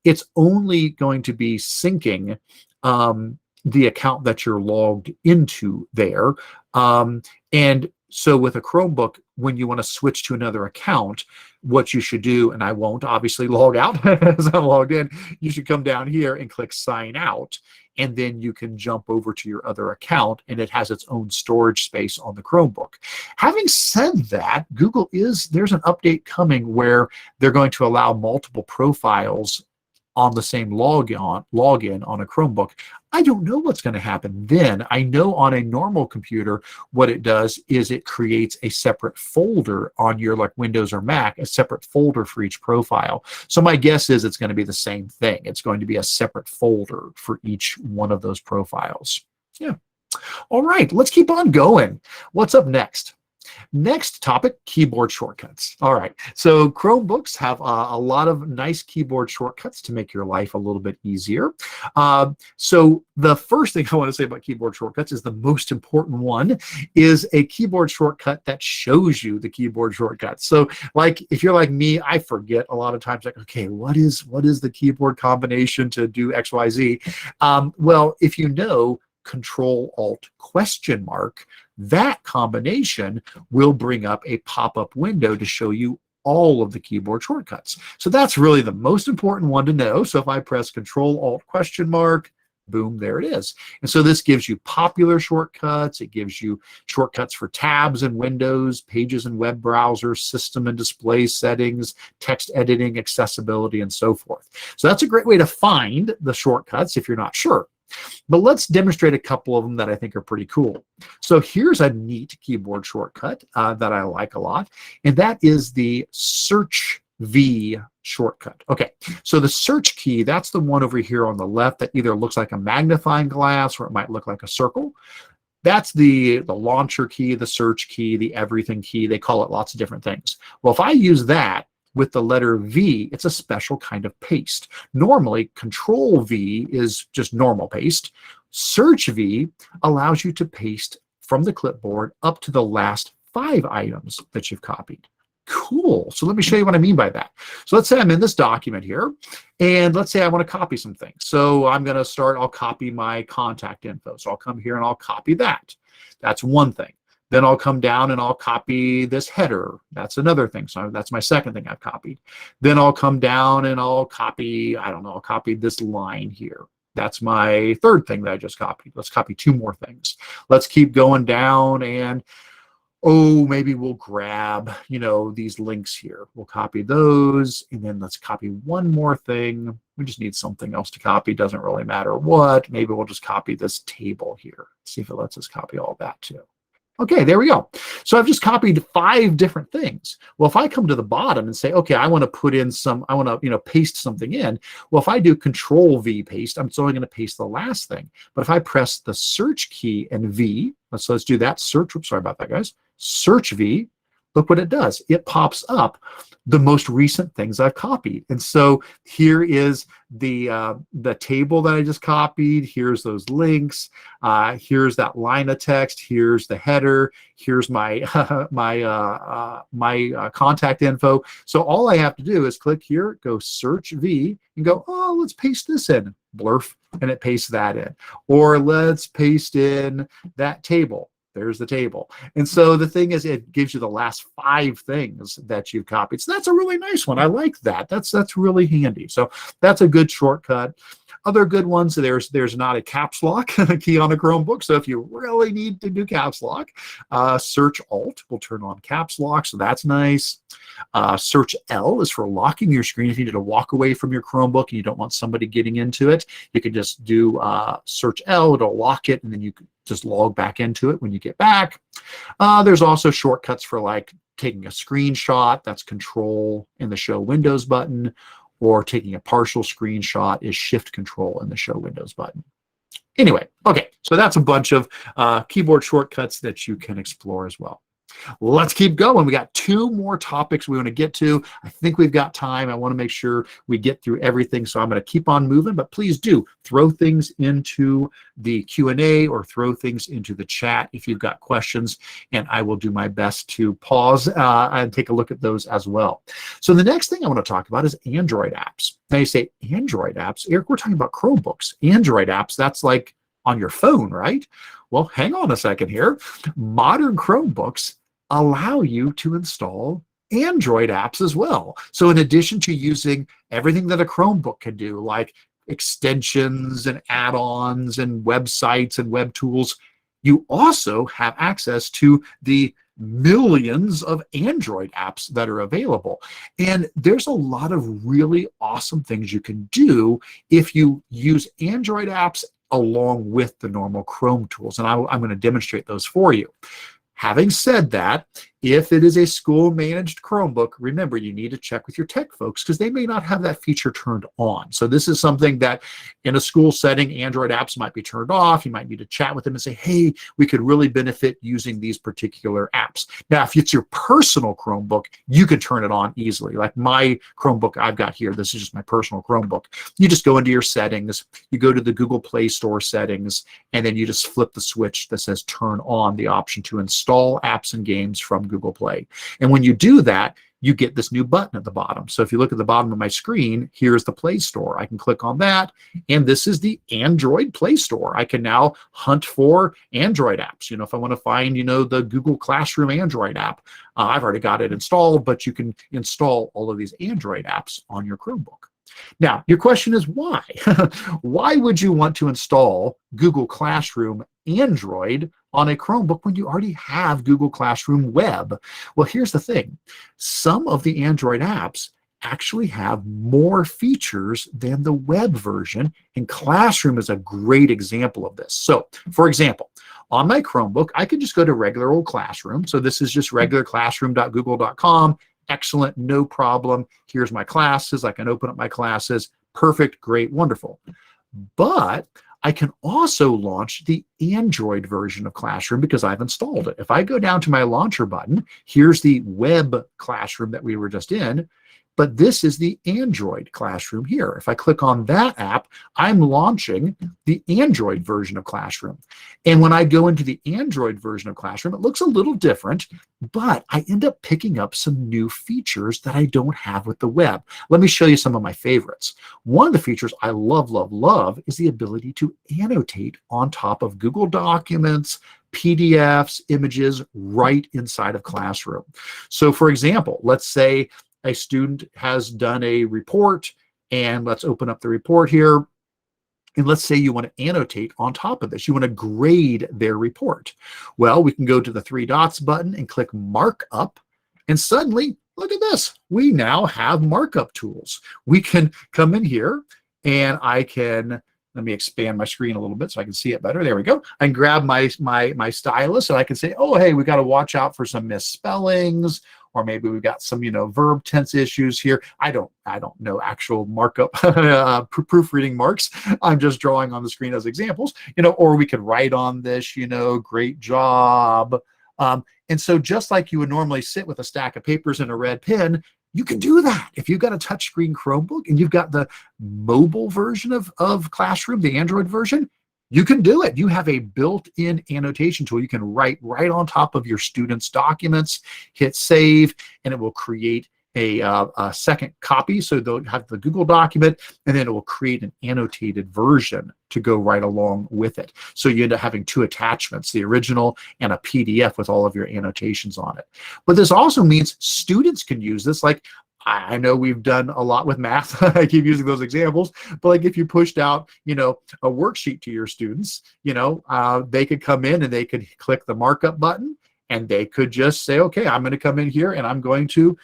Speaker 1: it's only going to be syncing the account that you're logged into there. And so with a Chromebook, when you want to switch to another account, what you should do, and I won't obviously log out as I'm logged in, you should come down here and click sign out, and then you can jump over to your other account, and it has its own storage space on the Chromebook. Having said that, there's an update coming where they're going to allow multiple profiles on the same login on a Chromebook. I don't know what's going to happen then. I know on a normal computer, what it does is it creates a separate folder on your Windows or Mac, a separate folder for each profile. So my guess is it's going to be the same thing. It's going to be a separate folder for each one of those profiles. Yeah. All right, let's keep on going. What's up next? Next topic, keyboard shortcuts. All right, so Chromebooks have a lot of nice keyboard shortcuts to make your life a little bit easier. So the first thing I want to say about keyboard shortcuts is the most important one is a keyboard shortcut that shows you the keyboard shortcuts. So if you're like me, I forget a lot of times, okay, what is the keyboard combination to do X, Y, Z? Well, if you know Control-Alt ? That combination will bring up a pop-up window to show you all of the keyboard shortcuts. So that's really the most important one to know. So if I press Control-Alt ? Boom, there it is. And so this gives you popular shortcuts. It gives you shortcuts for tabs and windows, pages and web browsers, system and display settings, text editing, accessibility, and so forth. So that's a great way to find the shortcuts if you're not sure. But let's demonstrate a couple of them that I think are pretty cool. So here's a neat keyboard shortcut that I like a lot, and that is the Search V shortcut. Okay, so the search key, that's the one over here on the left that either looks like a magnifying glass or it might look like a circle. That's the launcher key, the search key, the everything key. They call it lots of different things. Well, if I use that with the letter V, it's a special kind of paste. Normally, Control V is just normal paste. Search V allows you to paste from the clipboard up to the last 5 items that you've copied. Cool. So let me show you what I mean by that. So let's say I'm in this document here, and let's say I want to copy some things. So I'm going to I'll copy my contact info. So I'll come here and I'll copy that. That's one thing. Then I'll come down and I'll copy this header. That's another thing. So that's my second thing I've copied. Then I'll come down and I'll copy, I'll copy this line here. That's my third thing that I just copied. Let's copy 2 more things. Let's keep going down, and maybe we'll grab, these links here. We'll copy those, and then let's copy one more thing. We just need something else to copy. Doesn't really matter what. Maybe we'll just copy this table here. See if it lets us copy all that too. Okay, there we go. So I've just copied 5 different things. Well, if I come to the bottom and say, okay, I want to put in I want to, paste something in. Well, if I do Control V paste, I'm only going to paste the last thing. But if I press the search key and V, let's do that. Search, sorry about that, guys. Search V, look what it does. It pops up the most recent things I've copied. And so here is the table that I just copied. Here's those links. Here's that line of text. Here's the header. Here's my contact info. So all I have to do is click here, go search V, and go, oh, let's paste this in. Blurf, and it pastes that in. Or let's paste in that table. There's the table. And so the thing is, it gives you the last 5 things that you've copied. So that's a really nice one. I like that. That's really handy. So that's a good shortcut. Other good ones, there's not a caps lock key on a Chromebook. So if you really need to do caps lock, search Alt will turn on caps lock. So that's nice. Search L is for locking your screen. If you need to walk away from your Chromebook and you don't want somebody getting into it, you can just do search L, it'll lock it, and then you can just log back into it when you get back. There's also shortcuts for like taking a screenshot, that's Control in the Show Windows button, or taking a partial screenshot is Shift Control in the Show Windows button. Anyway, okay, so that's a bunch of keyboard shortcuts that you can explore as well. Let's keep going. We got 2 more topics we want to get to. I think we've got time. I want to make sure we get through everything, so I'm going to keep on moving, but please do throw things into the Q&A or throw things into the chat if you've got questions, and I will do my best to pause and take a look at those as well. So the next thing I want to talk about is Android apps. Now you say, Android apps? Eric, we're talking about Chromebooks. Android apps, that's like on your phone, right? Well, hang on a second here. Modern Chromebooks allow you to install Android apps as well. So in addition to using everything that a Chromebook can do, like extensions and add-ons and websites and web tools, you also have access to the millions of Android apps that are available. And there's a lot of really awesome things you can do if you use Android apps along with the normal Chrome tools. And I'm going to demonstrate those for you. Having said that, if it is a school-managed Chromebook, remember, you need to check with your tech folks because they may not have that feature turned on. So this is something that in a school setting, Android apps might be turned off. You might need to chat with them and say, hey, we could really benefit using these particular apps. Now, if it's your personal Chromebook, you can turn it on easily. Like my Chromebook I've got here, this is just my personal Chromebook. You just go into your settings, you go to the Google Play Store settings, and then you just flip the switch that says turn on the option to install apps and games from Google Play. And when you do that, you get this new button at the bottom. So if you look at the bottom of my screen, here's the Play Store. I can click on that, and this is the Android Play Store. I can now hunt for Android apps. You know, if I want to find, you know, the Google Classroom Android app, I've already got it installed, but you can install all of these Android apps on your Chromebook. Now, your question is why? Why would you want to install Google Classroom Android on a Chromebook when you already have Google Classroom Web? Well, here's the thing. Some of the Android apps actually have more features than the web version, and Classroom is a great example of this. So, for example, on my Chromebook, I can just go to regular old Classroom. So this is just regular classroom.google.com. Excellent, no problem. Here's my classes. I can open up my classes. Perfect, great, wonderful. But I can also launch the Android version of Classroom because I've installed it. If I go down to my launcher button, here's the web Classroom that we were just in, but this is the Android Classroom here. If I click on that app, I'm launching the Android version of Classroom. And when I go into the Android version of Classroom, it looks a little different, but I end up picking up some new features that I don't have with the web. Let me show you some of my favorites. One of the features I love, love, love is the ability to annotate on top of Google Documents, PDFs, images right inside of Classroom. So for example, let's say a student has done a report, and let's open up the report here. And let's say you want to annotate on top of this. You want to grade their report. Well, we can go to the 3 dots button and click Markup, and suddenly, look at this. We now have markup tools. We can come in here, and I can, let me expand my screen a little bit so I can see it better. There we go. I can grab my stylus, and I can say, oh, hey, we got to watch out for some misspellings, or maybe we've got some, you know, verb tense issues here. I don't know actual markup proofreading marks. I'm just drawing on the screen as examples, you know, or we could write on this, you know, great job, And so just like you would normally sit with a stack of papers and a red pen, you can do that. If you've got a touchscreen Chromebook and you've got the mobile version of Classroom, the Android version, you can do it. You have a built-in annotation tool. You can write right on top of your students' documents, hit save, and it will create a second copy. So they'll have the Google document, and then it will create an annotated version to go right along with it. So you end up having two attachments, the original and a PDF with all of your annotations on it. But this also means students can use this. Like, I know we've done a lot with math. I keep using those examples, but like if you pushed out, a worksheet to your students, they could come in and they could click the markup button, and they could just say, okay, I'm going to come in here and I'm going to,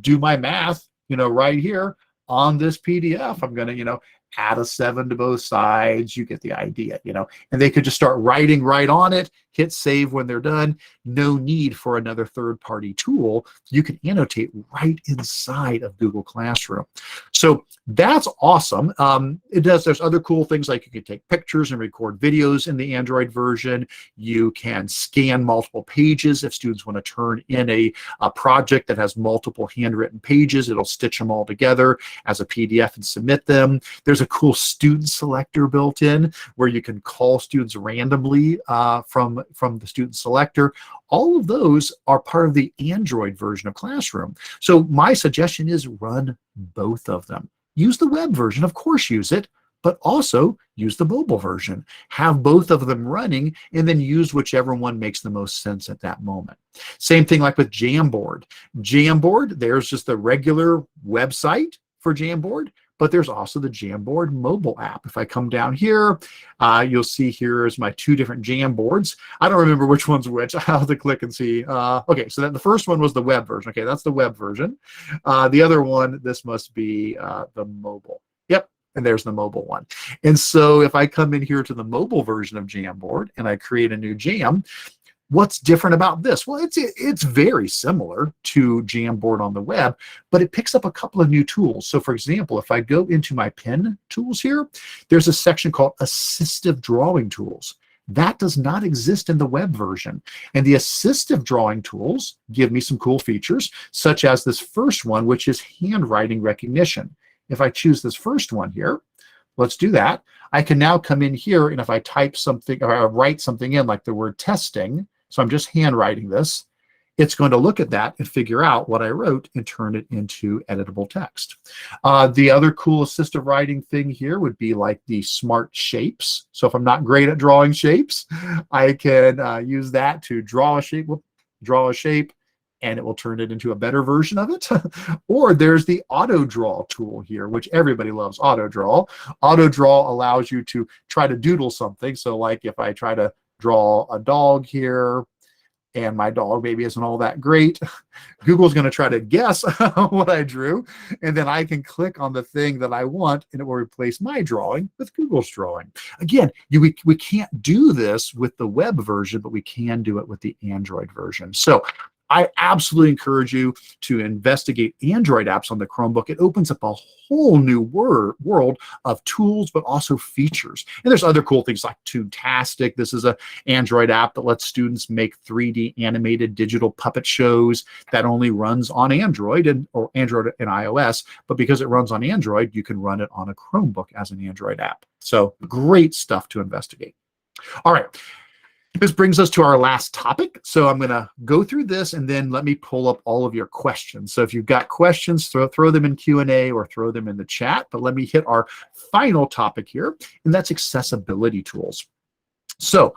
Speaker 1: do my math, right here on this PDF. I'm going to, add a 7 to both sides. You get the idea, and they could just start writing right on it, hit save when they're done. No need for another third-party tool. You can annotate right inside of Google Classroom. So that's awesome. There's other cool things, like you can take pictures and record videos in the Android version. You can scan multiple pages. If students want to turn in a project that has multiple handwritten pages, it'll stitch them all together as a PDF and submit them. There's a cool student selector built in where you can call students randomly from the student selector. All of those are part of the Android version of Classroom. So my suggestion is run both of them. Use the web version, of course, use it, but also use the mobile version. Have both of them running, and then use whichever one makes the most sense at that moment. Same thing like with Jamboard. Jamboard, there's just the regular website for Jamboard, but there's also the Jamboard mobile app. If I come down here, you'll see here is my two different Jamboards. I don't remember which one's which. I'll have to click and see. Okay, so then the first one was the web version. Okay, that's the web version. The other one, this must be the mobile. Yep, and there's the mobile one. And so if I come in here to the mobile version of Jamboard and I create a new Jam, what's different about this? Well, it's very similar to Jamboard on the web, but it picks up a couple of new tools. So for example, if I go into my pen tools here, there's a section called assistive drawing tools. That does not exist in the web version. And the assistive drawing tools give me some cool features, such as this first one, which is handwriting recognition. If I choose this first one here, let's do that. I can now come in here, and if I type something or I write something in, like the word testing, so I'm just handwriting this, it's going to look at that and figure out what I wrote and turn it into editable text. The other cool assistive writing thing here would be like the smart shapes. So if I'm not great at drawing shapes, I can use that to draw a shape, and it will turn it into a better version of it. Or there's the auto draw tool here, which everybody loves auto draw. Auto draw allows you to try to doodle something. So like if I try to draw a dog here, and my dog maybe isn't all that great, Google's going to try to guess what I drew, and then I can click on the thing that I want, and it will replace my drawing with Google's drawing. Again, we can't do this with the web version, but we can do it with the Android version. So I absolutely encourage you to investigate Android apps on the Chromebook. It opens up a whole new world of tools, but also features. And there's other cool things like Toontastic. This is an Android app that lets students make 3D animated digital puppet shows that only runs on Android or Android and iOS. But because it runs on Android, you can run it on a Chromebook as an Android app. So great stuff to investigate. All right. This brings us to our last topic. So I'm going to go through this, and then let me pull up all of your questions. So if you've got questions, throw them in Q&A or throw them in the chat. But let me hit our final topic here, and that's accessibility tools. So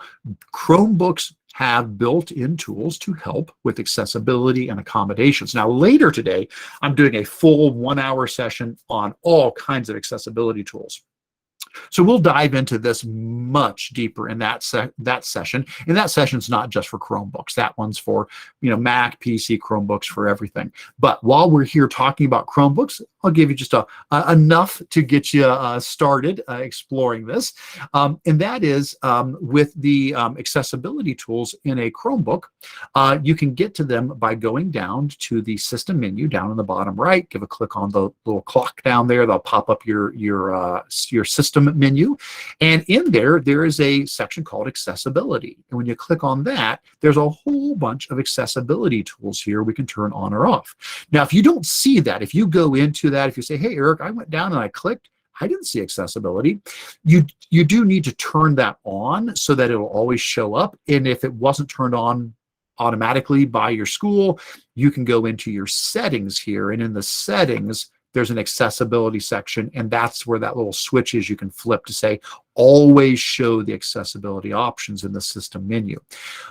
Speaker 1: Chromebooks have built-in tools to help with accessibility and accommodations. Now, later today, I'm doing a full 1-hour session on all kinds of accessibility tools. So we'll dive into this much deeper in that session. And that session's not just for Chromebooks. That one's for Mac, PC, Chromebooks, for everything. But while we're here talking about Chromebooks, I'll give you just enough to get you started exploring this. And that is with the accessibility tools in a Chromebook, you can get to them by going down to the system menu down in the bottom right. Give a click on the little clock down there. They'll pop up your system menu. And in there is a section called accessibility. And when you click on that, there's a whole bunch of accessibility tools here we can turn on or off. Now, if you don't see that, if you go into that, if you say, hey, Eric, I went down and I clicked, I didn't see accessibility. You do need to turn that on so that it'll always show up. And if it wasn't turned on automatically by your school, you can go into your settings here. And in the settings, there's an accessibility section. And that's where that little switch is you can flip to say, always show the accessibility options in the system menu.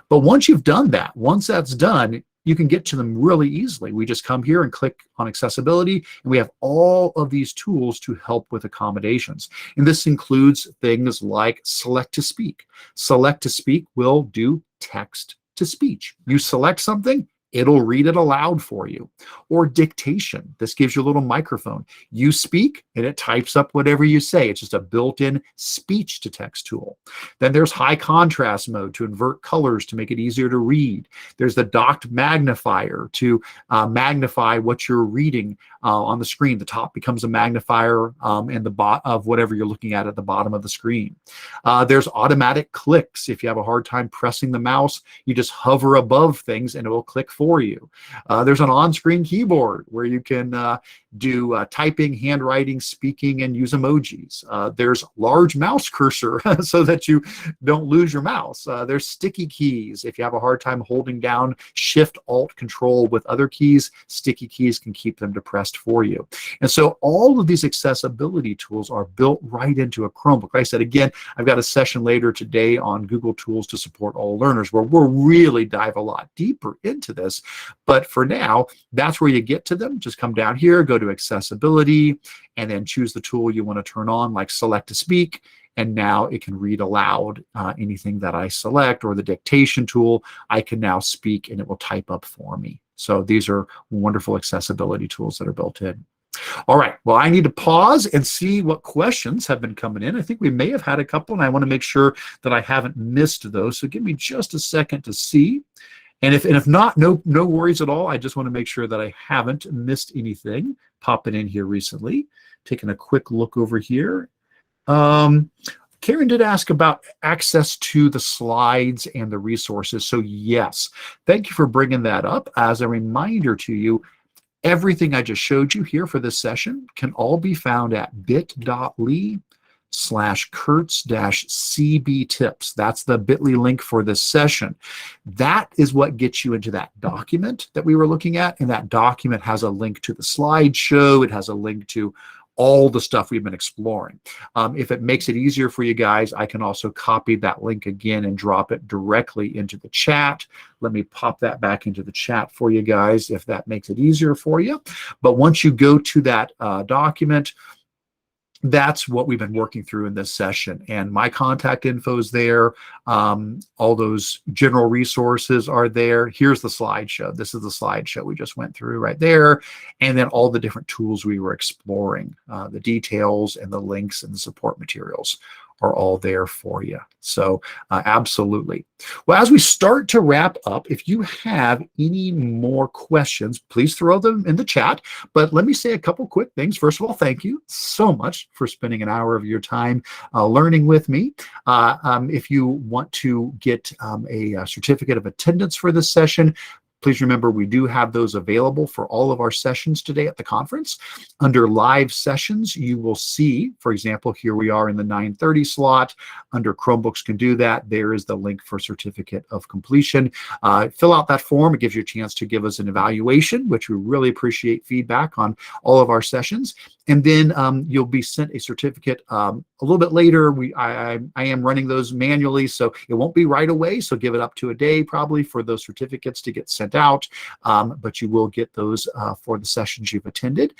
Speaker 1: But once you've done that, once that's done, you can get to them really easily. We just come here and click on accessibility, and we have all of these tools to help with accommodations. And this includes things like select to speak. Select to speak will do text to speech. You select something, it'll read it aloud for you. Or dictation. This gives you a little microphone. You speak and it types up whatever you say. It's just a built-in speech to text tool. Then there's high contrast mode to invert colors to make it easier to read. There's the docked magnifier to magnify what you're reading on the screen. The top becomes a magnifier and the bottom of whatever you're looking at the bottom of the screen. There's automatic clicks. If you have a hard time pressing the mouse, you just hover above things and it will click for you. There's an on-screen keyboard where you can do typing, handwriting, speaking, and use emojis. There's large mouse cursor so that you don't lose your mouse. There's sticky keys. If you have a hard time holding down Shift, Alt, Control with other keys, sticky keys can keep them depressed for you. And so all of these accessibility tools are built right into a Chromebook. Like I said, again, I've got a session later today on Google Tools to Support All Learners where we'll really dive a lot deeper into this. But for now, that's where you get to them. Just come down here, go to accessibility, and then choose the tool you want to turn on, like select to speak. And now it can read aloud anything that I select, or the dictation tool, I can now speak and it will type up for me. So these are wonderful accessibility tools that are built in. All right, well, I need to pause and see what questions have been coming in. I think we may have had a couple, and I want to make sure that I haven't missed those. So give me just a second to see. And if not, no worries at all. I just want to make sure that I haven't missed anything popping in here recently. Taking a quick look over here. Karen did ask about access to the slides and the resources. So yes, thank you for bringing that up. As a reminder to you, everything I just showed you here for this session can all be found at bit.ly/Kurtz-CB tips. That's the bit.ly link for this session. That is what gets you into that document that we were looking at. And that document has a link to the slideshow. It has a link to all the stuff we've been exploring. If it makes it easier for you guys, I can also copy that link again and drop it directly into the chat. Let me pop that back into the chat for you guys if that makes it easier for you. But once you go to that document, that's what we've been working through in this session. And my contact info is there. All those general resources are there. Here's the slideshow. This is the slideshow we just went through right there. And then all the different tools we were exploring, the details and the links and the support materials are all there for you. So absolutely. Well, as we start to wrap up, if you have any more questions, please throw them in the chat. But let me say a couple quick things. First of all, thank you so much for spending an hour of your time learning with me. If you want to get a certificate of attendance for this session, please remember we do have those available for all of our sessions today at the conference. Under live sessions, you will see, for example, here we are in the 9:30 slot. Under Chromebooks can do that. There is the link for certificate of completion. Fill out that form. It gives you a chance to give us an evaluation, which we really appreciate feedback on all of our sessions. And then you'll be sent a certificate a little bit later. I am running those manually, so it won't be right away. So give it up to a day probably for those certificates to get sent out. But you will get those for the sessions you've attended.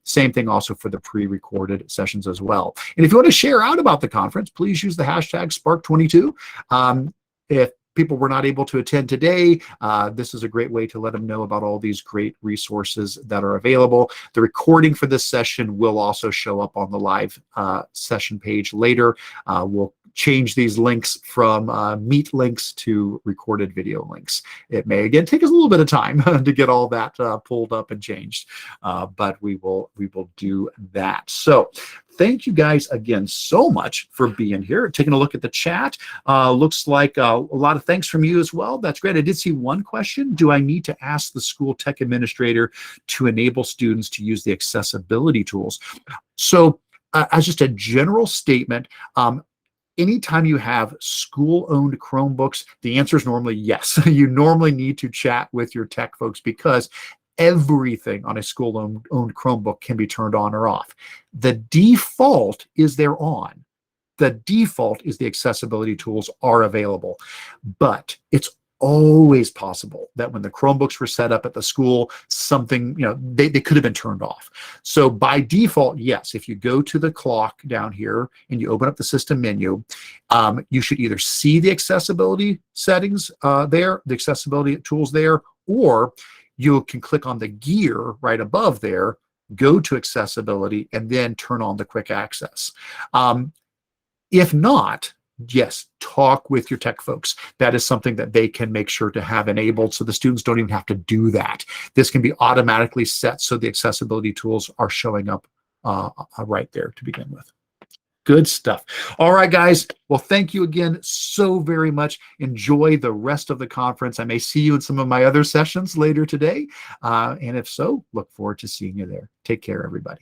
Speaker 1: Same thing also for the pre-recorded sessions as well. And if you want to share out about the conference, please use the hashtag SPARCC22. If people were not able to attend today, this is a great way to let them know about all these great resources that are available. The recording for this session will also show up on the live session page later. We'll change these links from Meet links to recorded video links. It may, again, take us a little bit of time to get all that pulled up and changed, but we will do that. So thank you guys again so much for being here, taking a look at the chat. Looks like a lot of thanks from you as well. That's great. I did see one question. Do I need to ask the school tech administrator to enable students to use the accessibility tools? So as just a general statement, anytime you have school-owned Chromebooks, the answer is normally yes. You normally need to chat with your tech folks because everything on a school-owned Chromebook can be turned on or off. The default is they're on. The default is the accessibility tools are available, but it's always possible that when the Chromebooks were set up at the school, something, they could have been turned off. So by default, yes, if you go to the clock down here and you open up the system menu, you should either see the accessibility settings there, the accessibility tools there, or you can click on the gear right above there, go to accessibility, and then turn on the quick access. If not, yes, talk with your tech folks. That is something that they can make sure to have enabled so the students don't even have to do that. This can be automatically set so the accessibility tools are showing up right there to begin with. Good stuff. All right, guys. Well, thank you again so very much. Enjoy the rest of the conference. I may see you in some of my other sessions later today. And if so, look forward to seeing you there. Take care, everybody.